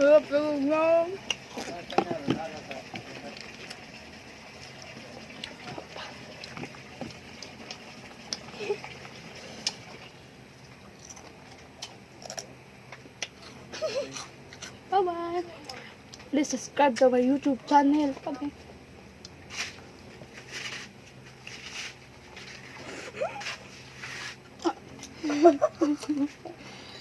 Pero nga. Bye-bye. Please subscribe to my YouTube channel. Bye-bye.